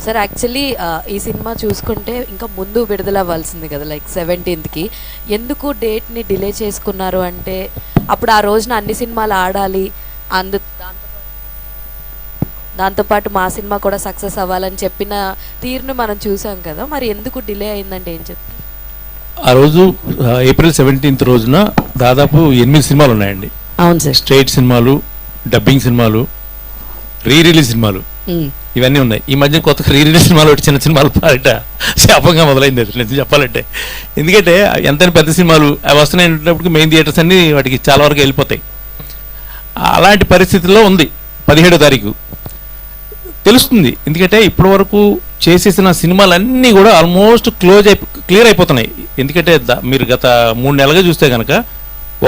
Sir actually ఈ cinema చూసుకుంటే ఇంకా ముందు విడుదల అవ్వాల్సింది కదా, లైక్ 17th ఎందుకు డేట్ని డిలే చేసుకున్నారు అంటే అప్పుడు ఆ రోజున అన్ని సినిమాలు ఆడాలి, దాంతోపాటు మా సినిమా కూడా సక్సెస్ అవ్వాలని చెప్పిన తీరును మనం చూసాం కదా, మరి ఎందుకు డిలే అయిందంటే ఏం చెప్తారు? ఆ రోజు April 17th రోజున దాదాపు 8 సినిమాలు ఉన్నాయండి. అవును సార్. స్ట్రైట్ సినిమాలు, డబ్బింగ్ సినిమాలు, రిలీజ్ సినిమాలు ఇవన్నీ ఉన్నాయి. ఈ మధ్య కొత్తగా రిలీజ్ సినిమాలు ఒకటి చిన్న సినిమాలు పాడట శాపంగా మొదలైంది అది చెప్పాలంటే. ఎందుకంటే ఎంతైనా పెద్ద సినిమాలు అవి వస్తున్నాయి, మెయిన్ థియేటర్స్ అన్ని వాటికి చాలా వరకు వెళ్ళిపోతాయి. అలాంటి పరిస్థితుల్లో ఉంది 17వ తారీఖు తెలుస్తుంది. ఎందుకంటే ఇప్పటి వరకు చేసేసిన సినిమాలన్నీ కూడా ఆల్మోస్ట్ క్లియర్ అయిపోతున్నాయి. ఎందుకంటే మీరు గత 3 నెలలుగా చూస్తే కనుక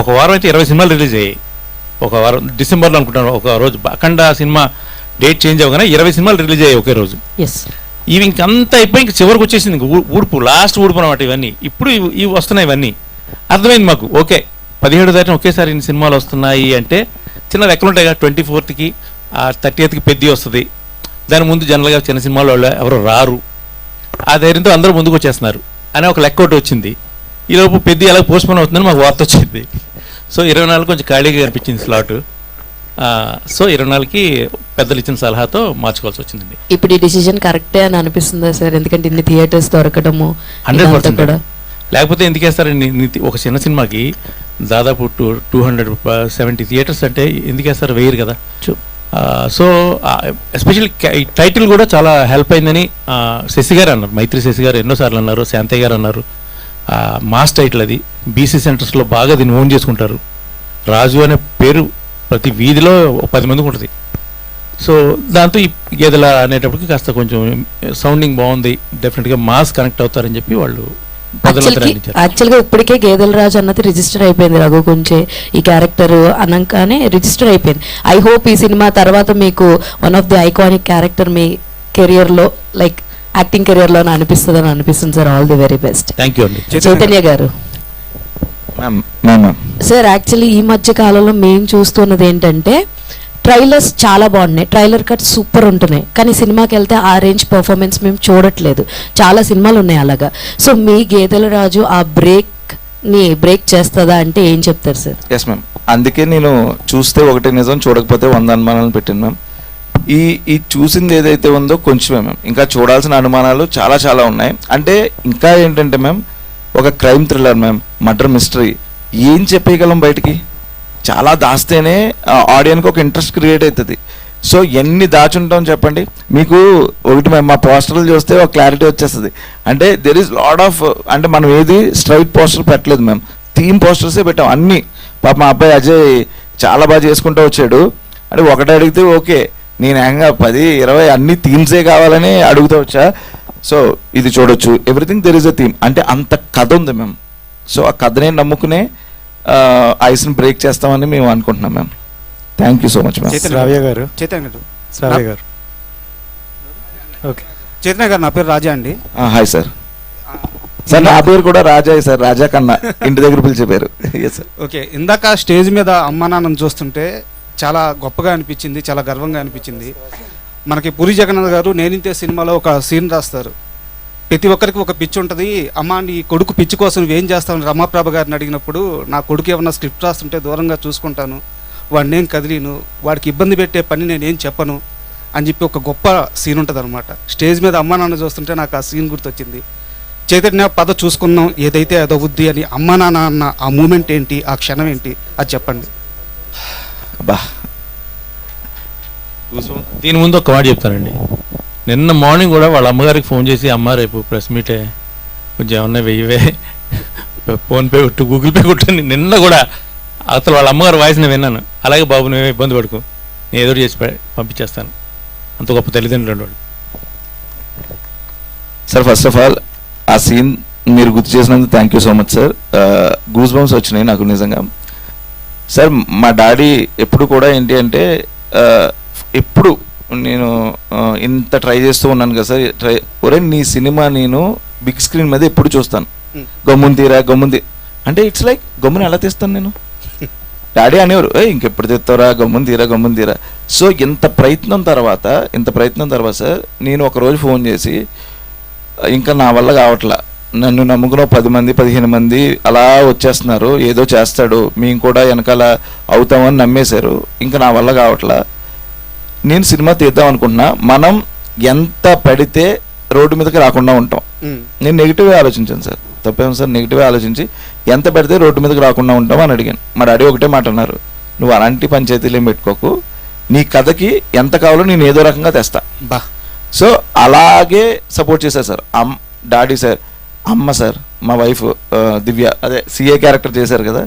ఒక వారం అయితే 20 సినిమాలు రిలీజ్ అయ్యాయి. ఒక వారం డిసెంబర్లో అనుకుంటాను, ఒక రోజు అఖండ సినిమా డేట్ చేంజ్ అవ్వగానే 20 సినిమాలు రిలీజ్ అయ్యాయి ఒకే రోజు. ఇవి ఇంకంతా అయిపోయి ఇంక చివరికి వచ్చేసింది, ఇంక ఊడుపు లాస్ట్ ఊడుపు అనమాట ఇవన్నీ. ఇప్పుడు ఇవి వస్తున్నాయి, ఇవన్నీ అర్థమైంది మాకు. ఓకే 17వ తారీఖున ఒకేసారి ఇన్ని సినిమాలు వస్తున్నాయి అంటే చిన్న లెక్కలు ఉంటాయి కదా, 24th 30th పెద్ద వస్తుంది. దాని ముందు జనరల్గా చిన్న సినిమాలు వాళ్ళు ఎవరు రారు, ఆ ధైర్యంతో అందరూ ముందుకు వచ్చేస్తున్నారు అనే ఒక లెక్క ఒకటి వచ్చింది. ఈలోపు పెద్ద ఎలా పోస్ట్పోన్ అవుతుందని మాకు వార్త వచ్చింది. సో 24 కొంచెం ఖాళీగా కనిపించింది స్లాట్. సో 24కి పెద్దలు ఇచ్చిన సలహాతో మార్చుకోవాల్సి వచ్చిందండి. ఇప్పుడు ఈ డిసిజన్ కరెక్టే అని అనిపిస్తుందా సార్? ఎందుకంటే ఇన్ని థియేటర్స్ దొరకడము 100%. లేకపోతే ఎందుకు వేస్తారండి ఒక చిన్న సినిమాకి దాదాపు 270 థియేటర్స్ అంటే ఎందుకు వేస్తారు? వేయరు కదా. సో ఎస్పెషల్లీ టైటిల్ కూడా చాలా హెల్ప్ అయిందని శశి గారు అన్నారు, మైత్రి శశి గారు ఎన్నోసార్లు అన్నారు, శాంతయ్య గారు అన్నారు. మాస్ టైటిల్ అది, బీసీ సెంటర్స్లో బాగా దీన్ని ఓన్ చేసుకుంటారు. రాజు అనే పేరు ప్రతి వీధిలో 10 మందికి ఉంటుంది. సో దాంతో ఈ గేదెల అనేటప్పటికి కాస్త కొంచెం సౌండింగ్ బాగుంది, డెఫినెట్గా మాస్ కనెక్ట్ అవుతారని చెప్పి వాళ్ళు యాక్చువల్గా ఇప్పటికే గేదెల రాజు అన్నది రిజిస్టర్ అయిపోయింది. రఘు కొంచెం ఈ క్యారెక్టర్ అనంగానే రిజిస్టర్ అయిపోయింది. ఐ హోప్ ఈ సినిమా తర్వాత మీకు one of the iconic character మీ కెరియర్లో, లైక్ యాక్టింగ్ కెరియర్లో అనిపిస్తుంది sir. All the very best. Thank you అండి. చైతన్య గారు సార్, యాక్చువల్లీ ఈ మధ్య కాలంలో మేము చూస్తున్నది ఏంటంటే ట్రైలర్స్ చాలా బాగున్నాయి, ట్రైలర్ కట్ సూపర్ ఉంటున్నాయి, కానీ సినిమాకి వెళ్తే ఆ రేంజ్ పర్ఫార్మెన్స్ మేము చూడట్లేదు. చాలా సినిమాలు ఉన్నాయి అలాగా. సో మీ గేదెల రాజు ఆ బ్రేక్ చేస్తుందా అంటే ఏం చెప్తారు సార్? ఎస్ మ్యామ్, అందుకే నేను చూస్తే ఒకటి నిజం, చూడకపోతే 100 అనుమానాలు పెట్టాను మ్యామ్. ఈ చూసింది ఏదైతే ఉందో కొంచెమే మ్యామ్, ఇంకా చూడాల్సిన అనుమానాలు చాలా చాలా ఉన్నాయి. అంటే ఇంకా ఏంటంటే మ్యామ్, ఒక crime thriller ma'am, murder mystery, ఏం చెప్పేయగలం బయటికి? చాలా దాస్తేనే ఆడియన్కి ఒక ఇంట్రెస్ట్ క్రియేట్ అవుతుంది. సో ఎన్ని దాచుంటాం చెప్పండి. మీకు ఒకటి మేము మా పోస్టర్లు చూస్తే ఒక క్లారిటీ వచ్చేస్తుంది. అంటే దెర్ ఈస్ లాట్ ఆఫ్, అంటే మనం ఏది స్ట్రైట్ పోస్టర్ పెట్టలేదు మేము, థీమ్ పోస్టర్సే పెట్టాం అన్నీ. పాప మా అబ్బాయి అజయ్ చాలా బాగా చేసుకుంటూ వచ్చాడు. అంటే ఒకటి అడిగితే ఓకే, నేను ఏంగా 10-20 అన్ని థీమ్సే కావాలని అడుగుతూ వచ్చా. సో ఇది చూడొచ్చు, everything there is a theme. అంటే అంత కథ ఉంది మేము. సో ఆ కథనే నమ్ముకునే ఐస్ని బ్రేక్ చేస్తామని మేము అనుకుంటున్నాం ma'am. Thank you so much ma'am. Chaitanya గారు ఓకే. చైతన్య గారు, నా పేరు రాజా అండి. Hi sir. సార్ నా పేరు కూడా రాజా సార్, రాజా కన్నా ఇంటి దగ్గర పిలిచే పేరు. ఓకే, ఇందాక స్టేజ్ మీద అమ్మా నాన్నని చూస్తుంటే చాలా గొప్పగా అనిపించింది, చాలా గర్వంగా అనిపించింది. మనకి పూరి జగన్నాథ్ గారు నేనింతే సినిమాలో ఒక సీన్ రాస్తారు. ప్రతి ఒక్కరికి ఒక పిచ్చి ఉంటుంది. అమ్మ నీ కొడుకు పిచ్చి కోసం ఏం చేస్తాను రమాప్రభ గారిని అడిగినప్పుడు, నా కొడుకు ఏమన్నా స్క్రిప్ట్ రాస్తుంటే దూరంగా చూసుకుంటాను, వాడిని ఏం కదిలీను, వాడికి ఇబ్బంది పెట్టే పని నేనేం చెప్పను అని చెప్పి ఒక గొప్ప సీన్ ఉంటుంది అనమాట. స్టేజ్ మీద అమ్మా నాన్న చూస్తుంటే నాకు ఆ సీన్ గుర్తొచ్చింది. చైతన్య పద చూసుకున్నాం ఏదైతే అదవుద్ది అని అమ్మా నాన్న అన్న ఆ మూమెంట్ ఏంటి, ఆ క్షణం ఏంటి, అది చెప్పండి. అబ్బా, దీని ముందు ఒక మాట చెప్తానండి. నిన్న మార్నింగ్ కూడా వాళ్ళ అమ్మగారికి ఫోన్ చేసి, అమ్మ రేపు ప్రెస్ మీటే కొంచెం ఏమన్నా వెయ్యవే, ఫోన్పే కొట్టు, గూగుల్ పే కొట్టని. నిన్న కూడా అసలు వాళ్ళ అమ్మగారి వాయిస్ నేను విన్నాను. అలాగే బాబు నువ్వే ఇబ్బంది పడుకో, నేను ఏదో చేసి పంపించేస్తాను. అంత గొప్ప తల్లిదండ్రులు వాళ్ళు. సార్ ఫస్ట్ ఆఫ్ ఆల్ ఆ సీన్ మీరు గుర్తు చేసినందుకు thank you so much sir. Goose bumps వచ్చినాయి నాకు నిజంగా. సార్ మా డాడీ ఎప్పుడు కూడా ఏంటి అంటే, ఎప్పుడు నేను ఇంత ట్రై చేస్తూ ఉన్నాను కదా సార్, ఒరే నీ సినిమా నేను బిగ్ స్క్రీన్ మీద ఎప్పుడు చూస్తాను, గమ్మున తీరా అంటే ఇట్స్ లైక్ గమ్మున ఎలా తీస్తాను నేను? డాడీ అనేవారు ఇంకెప్పుడు తెస్తారా, గమ్మున తీరా. సో ఇంత ప్రయత్నం తర్వాత సార్ నేను ఒకరోజు ఫోన్ చేసి ఇంకా నా వల్ల కావట్లా, నన్ను నమ్ముకున్న 10 మంది 15 మంది అలా వచ్చేస్తున్నారు, ఏదో చేస్తాడు మేము కూడా వెనకాల అవుతామని నమ్మేశారు, ఇంకా నా వల్ల కావట్లా, నేను సినిమా తీద్దాం అనుకుంటున్నా, మనం ఎంత పడితే రోడ్డు మీదకి రాకుండా ఉంటాం. నేను నెగిటివ్గా ఆలోచించాను సార్, తప్పేమో సార్, నెగిటివ్గా ఆలోచించి ఎంత పెడితే రోడ్డు మీదకి రాకుండా ఉంటాం అని అడిగాను. మా డాడీ ఒకటే మాట అన్నారు, నువ్వు అలాంటి పంచాయతీలు ఏం పెట్టుకోకు, నీ కథకి ఎంత కావాలో నేను ఏదో రకంగా తెస్తా. సో అలాగే సపోర్ట్ చేశారు సార్ డాడీ సార్. అమ్మ సార్, మా వైఫ్ దివ్య, అదే సిఏ క్యారెక్టర్ చేశారు కదా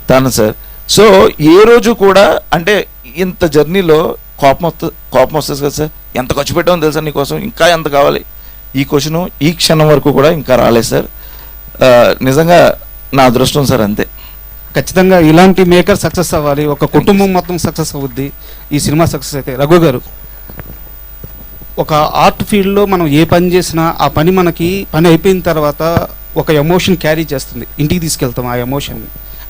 తను సార్. సో ఏ రోజు కూడా అంటే ఇంత జర్నీలో కోపం వస్తుంది కదా సార్, ఎంత ఖర్చు పెట్టామో తెలుసా నీకోసం, ఇంకా ఎంత కావాలి, ఈ క్వశ్చన్ ఈ క్షణం వరకు కూడా ఇంకా రాలేదు సార్. నిజంగా నా అదృష్టం సార్, అంతే. ఖచ్చితంగా ఇలాంటి మేకర్ సక్సెస్ అవ్వాలి, ఒక కుటుంబం మొత్తం సక్సెస్ అవుద్ది ఈ సినిమా సక్సెస్ అయితే. రఘు గారు, ఒక ఆర్ట్ ఫీల్డ్లో మనం ఏ పని చేసినా ఆ పని మనకి పని అయిపోయిన తర్వాత ఒక ఎమోషన్ క్యారీ చేస్తుంది, ఇంటికి తీసుకెళ్తాం ఆ ఎమోషన్ని.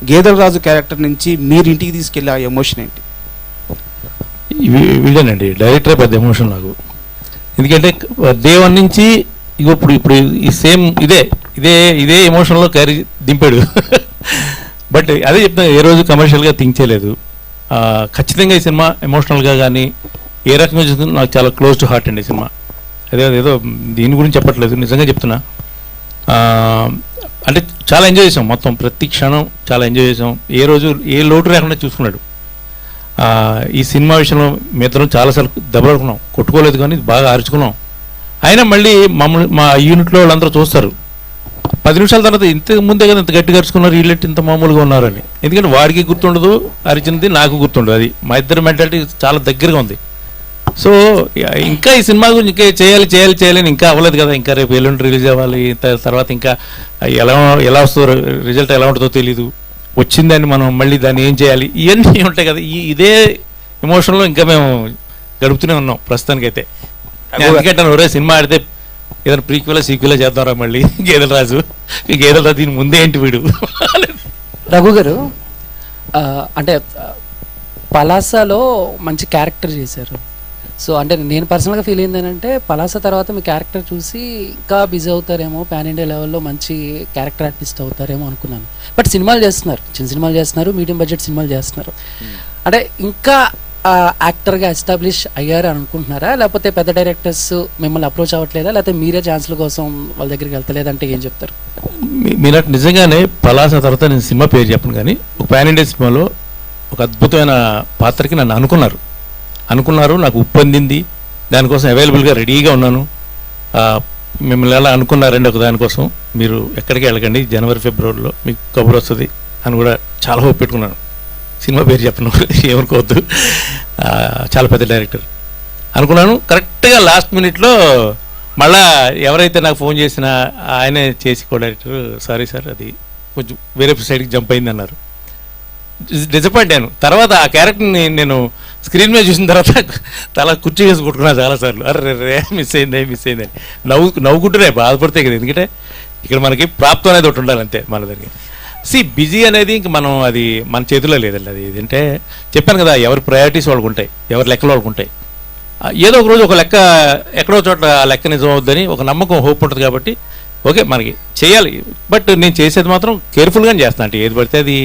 గేదెల రాజు క్యారెక్టర్ నుంచి మీరు ఇంటికి తీసుకెళ్ళే ఆ ఎమోషన్ ఏంటి? వీళ్ళేనండి డైరెక్టర్ పెద్ద ఎమోషన్ నాకు. ఎందుకంటే డే 1 నుంచి ఇప్పుడు ఈ సేమ్ ఇదే ఎమోషన్లో క్యారీ దింపాడు. బట్ అదే చెప్తాను, ఏ రోజు కమర్షియల్గా థింక్ చేయలేదు. ఖచ్చితంగా ఈ సినిమా ఎమోషనల్గా కానీ ఏ రకంగా చూస్తుంది నాకు చాలా క్లోజ్ టు హార్ట్ అండి ఈ సినిమా. ఏదో దీని గురించి చెప్పట్లేదు, నిజంగా చెప్తున్నా. అంటే చాలా ఎంజాయ్ చేసాం, మొత్తం ప్రతి క్షణం చాలా ఎంజాయ్ చేసాం. ఏ రోజు ఏ లోటు లేకుండా చూసుకున్నాడు. ఈ సినిమా విషయంలో మిత్రం చాలాసార్లు దెబ్బలాడుకున్నాం, కొట్టుకోలేదు కానీ బాగా అరుచుకున్నాం. అయినా మళ్ళీ మా యూనిట్లో వాళ్ళందరూ చూస్తారు 10 నిమిషాల తర్వాత ఇంత ముందే కదా ఇంత గట్టిగా అరుచుకున్నారు, వీళ్ళెట్టి ఇంత మామూలుగా ఉన్నారని. ఎందుకంటే వాడికి గుర్తుండదు, అరిచినది నాకు గుర్తుండదు. అది మా ఇద్దరి మెంటాలిటీ చాలా దగ్గరగా ఉంది. సో ఇంకా ఈ సినిమా గురించి ఇంకా చేయాలని ఇంకా అవ్వలేదు కదా, ఇంకా రేపు ఎల్లుండి రిలీజ్ అవ్వాలి. తర్వాత ఇంకా ఎలా వస్తుందో రిజల్ట్ ఎలా ఉంటుందో తెలీదు. వచ్చిందని మనం మళ్ళీ దాన్ని ఏం చేయాలి, ఇవన్నీ ఉంటాయి కదా. ఇదే ఎమోషన్లో ఇంకా మేము గడుపుతూనే ఉన్నాం ప్రస్తుతానికైతే. ఎందుకంటే ఒరే సినిమా ఆడితే ఏదైనా ప్రీక్వెలా సీక్వెలా చేద్దాంరా మళ్ళీ గేదెల రాజు దీని ముందే ఏంటి వీడు. రఘు గారు, అంటే పలాసలో మంచి క్యారెక్టర్ చేశారు. సో అంటే నేను పర్సనల్గా ఫీల్ అయింది ఏంటంటే, పలాస తర్వాత మీ క్యారెక్టర్ చూసి ఇంకా బిజీ అవుతారేమో, పాన్ ఇండియా లెవెల్లో మంచి క్యారెక్టర్ ఆర్టిస్ట్ అవుతారేమో అనుకున్నాను. బట్ సినిమాలు చేస్తున్నారు, చిన్న సినిమాలు చేస్తున్నారు, మీడియం బడ్జెట్ సినిమాలు చేస్తున్నారు. అంటే ఇంకా యాక్టర్గా ఎస్టాబ్లిష్ అయ్యారు అనుకుంటున్నారా, లేకపోతే పెద్ద డైరెక్టర్స్ మిమ్మల్ని అప్రోచ్ అవ్వట్లేదా, లేకపోతే మీరే ఛాన్స్ల కోసం వాళ్ళ దగ్గరికి వెళ్తలేదంటే ఏం చెప్తారు? మీరు నిజంగానే పలాస తర్వాత నేను సినిమా పేరు చెప్పను కానీ, ఒక పాన్ ఇండియా సినిమాలో ఒక అద్భుతమైన పాత్రకి నన్ను అనుకున్నారు, నాకు ఉప్పొందింది, దానికోసం అవైలబుల్గా రెడీగా ఉన్నాను. మిమ్మల్ని ఎలా అనుకున్నారండి ఒక దానికోసం, మీరు ఎక్కడికి వెళ్ళకండి, జనవరి ఫిబ్రవరిలో మీకు కబురు వస్తుంది అని కూడా చాలా హోప్ పెట్టుకున్నాను. సినిమా పేరు చెప్పను, ఏమనుకోవద్దు. చాలా పెద్ద డైరెక్టర్ అనుకున్నాను. కరెక్ట్గా లాస్ట్ మినిట్లో మళ్ళా ఎవరైతే నాకు ఫోన్ చేసినా ఆయనే చేసి కో డైరెక్టర్, సారీ సార్ అది కొంచెం వేరే సైడ్కి జంప్ అయింది అన్నారు. డిసప్పాయింట్ అయ్యాను. తర్వాత ఆ క్యారెక్టర్ని నేను స్క్రీన్ మీద చూసిన తర్వాత తల కుర్చీ వేసి కొట్టుకున్నా చాలాసార్లు. అరే మిస్ అయింది అని నవ్వుకుంటూనే బాధపడితే కదా. ఎందుకంటే ఇక్కడ మనకి ప్రాప్తం అనేది ఒకటి ఉండాలి అంతే మన దగ్గర. బిజీ అనేది ఇంక మనం అది మన చేతిలో లేదండి. అది ఏంటంటే చెప్పాను కదా, ఎవరి ప్రయారిటీస్ వాళ్ళకు ఉంటాయి, ఎవరి లెక్కలు వాళ్ళకు ఉంటాయి. ఏదో ఒక రోజు ఒక లెక్క ఎక్కడో చోట ఆ లెక్క నిజం అవుద్దని ఒక నమ్మకం, హోప్ ఉంటుంది. కాబట్టి ఓకే మనకి చేయాలి. బట్ నేను చేసేది మాత్రం కేర్ఫుల్గానే చేస్తాను. అంటే ఏది పడితే అది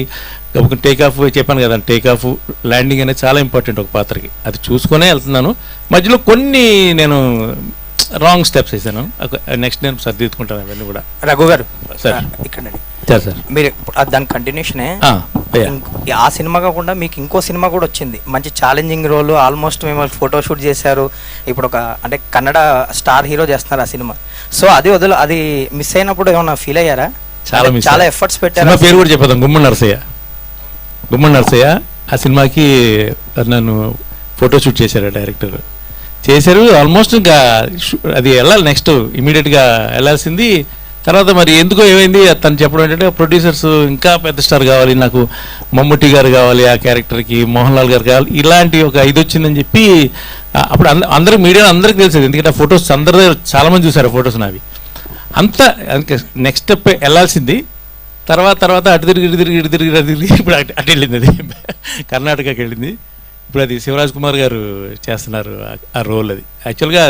ఒక టేక్ ఆఫ్ చెప్పాను కదా, టేక్ ఆఫ్ ల్యాండింగ్ అనేది చాలా ఇంపార్టెంట్ ఒక పాత్రకి. అది చూసుకునే వెళ్తున్నాను. మధ్యలో కొన్ని నేను రాంగ్ స్టెప్స్ వేసాను, నెక్స్ట్ నేను సర్దిద్దుకుంటాను అవన్నీ కూడా. రఘు గారు సార్ ఇక్కడ సార్ మీరు దాని కంటిన్యూషనే, ఆ సినిమా కాకుండా మీకు ఇంకో సినిమా కూడా వచ్చింది, మంచి ఛాలెంజింగ్ రోల్, ఆల్మోస్ట్ మేము ఫోటోషూట్ చేశారు. ఇప్పుడు ఒక అంటే కన్నడ స్టార్ హీరో చేస్తున్నారు ఆ సినిమా. సో అది మిస్ అయినప్పుడు ఏమన్నా ఫీల్ అయ్యారా? చాలా ఎఫర్ట్స్ పెట్టారు. పేరు కూడా చెప్పేద్దాం, గుమ్మడి నరసయ్య. ఆ సినిమాకి నన్ను ఫోటోషూట్ చేశారు డైరెక్టర్, చేశారు. ఆల్మోస్ట్ ఇంకా అది వెళ్ళాలి, నెక్స్ట్ ఇమీడియట్గా వెళ్ళాల్సింది. తర్వాత మరి ఎందుకో ఏమైంది తను చెప్పడం ఏంటంటే, ప్రొడ్యూసర్స్ ఇంకా పెద్ద స్టార్ కావాలి, నాకు మమ్ముట్టి గారు కావాలి ఆ క్యారెక్టర్కి, మోహన్ లాల్ గారు కావాలి, ఇలాంటి ఒక ఇది వచ్చిందని చెప్పి అప్పుడు అందరూ మీడియాలో అందరికీ తెలిసేది. ఎందుకంటే ఆ ఫొటోస్ అందరూ చాలామంది చూసారు ఫొటోస్ నావి. అంతా నెక్స్ట్ స్టెప్ వెళ్ళాల్సింది. తర్వాత అటు తిరిగి ఇప్పుడు అటు వెళ్ళింది అది, కర్ణాటకకి వెళ్ళింది. ఇప్పుడు అది శివరాజ్ కుమార్ గారు చేస్తున్నారు ఆ రోల్. అది యాక్చువల్గా